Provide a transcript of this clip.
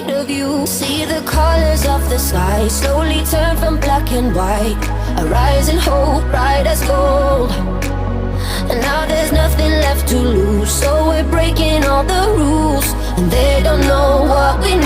point of view. See the colors of the sky slowly turn from black and white. A rising hope, bright as gold. And now there's nothing left to lose, so we're breaking all the rules. And they don't know what we